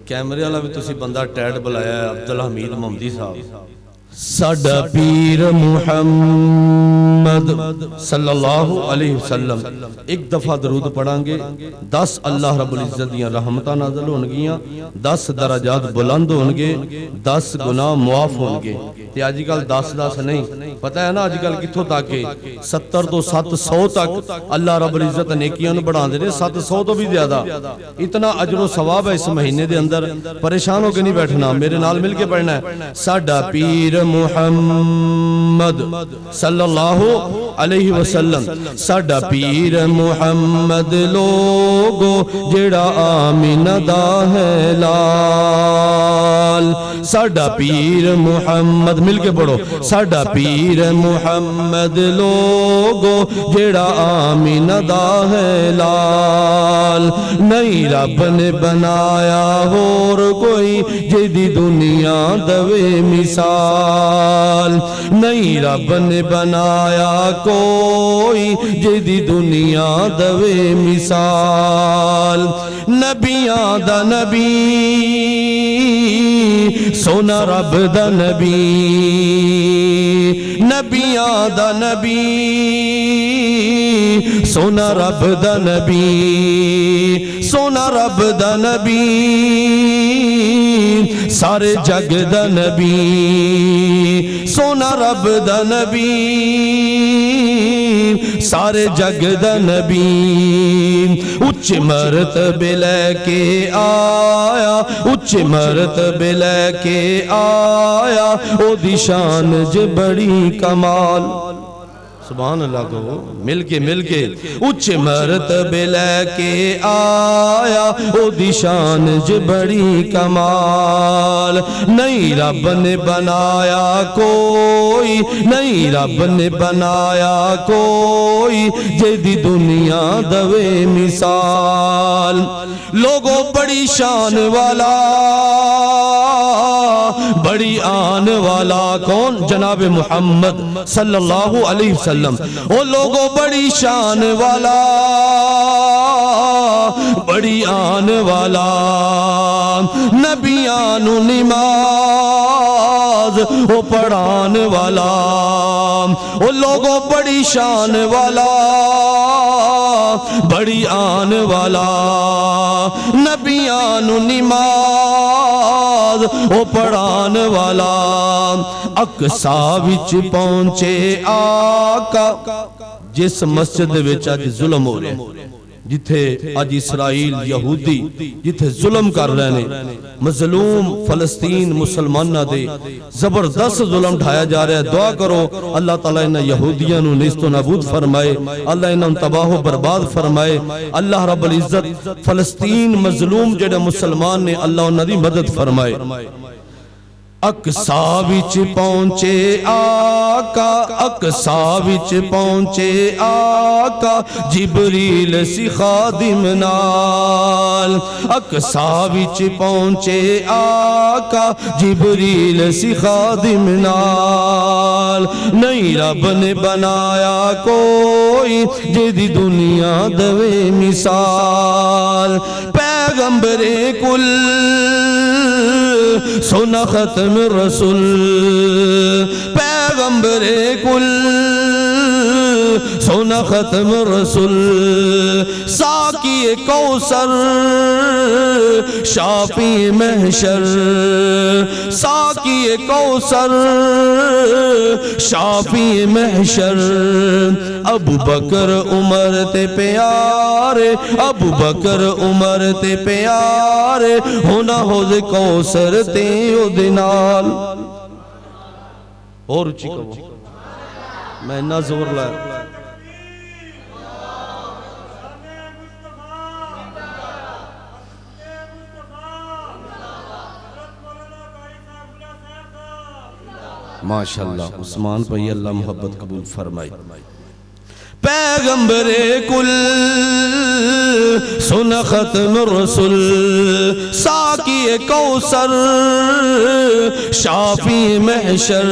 کیمرے والا بھی تسی بندہ ٹیڈ بلایا ہے عبدالحمید محمدی صاحب ساڈا پیر محمد صلی اللہ علیہ وسلم ایک دفعہ درود پڑھیں گے 10 اللہ رب العزت دیاں رحمتہ نازل ہونگیاں 10 درجات بلند ہونگے 10 گناہ معاف ہونگے تے آج کل 10 نہیں پتہ ہے نا آج کل کتھوں تک 70 تو 700 تک اللہ رب العزت نیکیاں بڑھا دے 700 تو بھی زیادہ اتنا اجر و ثواب ہے اس مہینے دے اندر پریشان ہو کے نہیں بیٹھنا میرے نال مل کے پڑھنا ہے ساڈا پیر محمد صلی اللہ علیہ وسلم ساڈا پیر محمد لوگو جڑا آمینہ دا ہے لال ساڈا پیر محمد مل کے پڑھو ساڈا پیر محمد لوگو جڑا آمینہ دا ہے لال نہیں رب نے بنایا اور کوئی جدی دنیا دوے مثال نہیں رب نے بنایا کوئی جدی دنیا دوے مثال نبیاں دا نبی سونا رب دا نبی نبیاں دا نبی سونا رب دا نبی سونا رب دا نبی سارے جگ دا نبی سونا رب دا نبی سارے جگ دا نبی اچ مرتبے لے کے آیا اچ مرتبے لے کے آیا او دی شان جو بڑی کمال سبحان اللہ کو مل کے اچ مرتبے لے کے آیا او دی شان جو بڑی کمال نہیں رب نے بنایا کوئی نہیں رب نے بنایا کوئی جدی دنیا دوے مثال لوگوں بڑی شان والا بڑی آن والا کون جناب محمد صلی اللہ علیہ وسلم او لوگوں بڑی شان والا بڑی آن والا نبیانو نماز او پڑھان والا او لوگوں بڑی شان والا بڑی آن والا نبیانو نماز او پڑھان والا اقصا وچ پہنچے آقا جس مسجد وچ اج ظلم ہو رہے جتھے اج اسرائیل یہودی جتھے ظلم کر رہے ہیں مظلوم فلسطین مسلمانہ دے زبردست ظلم ڈھایا جا رہا ہے دعا کرو اللہ تعالیٰ انہا یہودیاں نو نیست و نابود فرمائے اللہ انہا تباہ و برباد فرمائے اللہ رب العزت فلسطین مظلوم جڑے مسلمان نے اللہ انہا دی مدد فرمائے اقصا وچ پہنچے آقا اقصا وچ پہنچے آقا جبریل سی خادم نال اقصا وچ پہنچے آقا جبریل سی خادم نال نہیں رب نے بنایا کوئی جدی دنیا دوے مثال پیغمبر کل سونا ختم رسول پیغمبر کل سونا ختم رسول ساقی کوثر شافی محشر ساقی کوثر شافی محشر ابو بکر عمر تے پیارے ابو بکر عمر تے پیارے ہونا ہو دے کوثر تے او دنال اور اچھی کہو میں نہ زور لائے ماشاءاللہ عثمان بھائی اللہ محبت قبول فرمائی پیغمبر کل سن ختم الرسل ساقی کوثر شافی محشر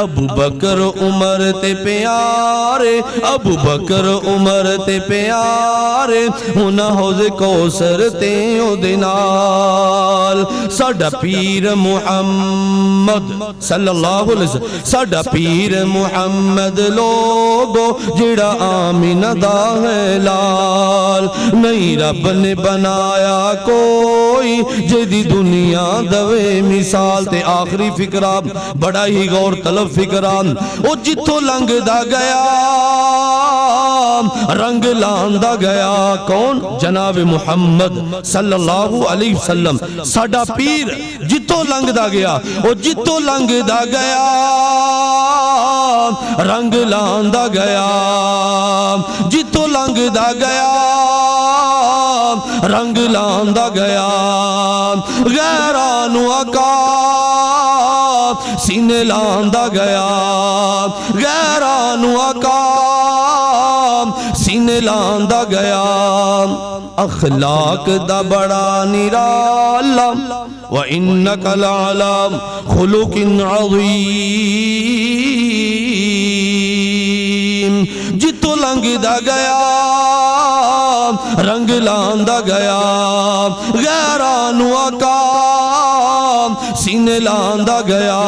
ابو بکر عمر تے پیارے ابو بکر عمر تے پیارے ہونا حوض کوثر تے او دنال ساڈا پیر محمد صلی اللہ علیہ وسلم ساڈا پیر محمد لوگو جڑا آمینہ دا ہے لال نہیں رب نے بنایا کوئی جدی دنیا دوے مثال تے آخری فکرہ بڑا ہی غور طلب فکرہ او جتھو لنگ دا گیا رنگ لاندہ گیا کون جناب محمد صلی اللہ علیہ وسلم ساڈا پیر جتھو لنگ دا گیا او جتھو لنگ دا گیا رنگ لاندہ گیا جتھو لنگ دا گیا رنگ لاندہ گیا غیرانو آقا سینے لاندہ گیا غیرانو آقا سینے لاندہ گیا اخلاق دا بڑا نرالا وَإِنَّكَ لَعَلَى خُلُقٍ عَظِيمٍ جتو لنگ دا گیا رنگ لاندہ گیا غیرانو آقا سینے لاندہ گیا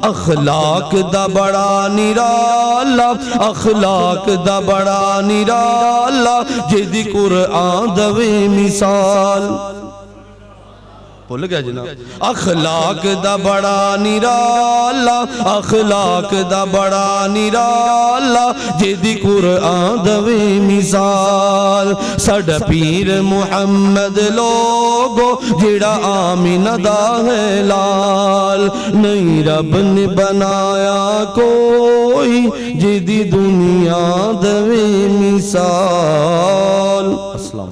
اخلاق دا بڑا نرالا اخلاق دا بڑا نرالا جدی قرآن دوے مثال بھول گیا جناب اخلاق دا بڑا نرالا اخلاق دا بڑا نرالا جدی قرآن دوے مثال ساڈا پیر محمد لوگو جڑا آمینہ دا ہے لال نہیں رب نے بنایا کوئی جدی دنیا دوے مثال. السلام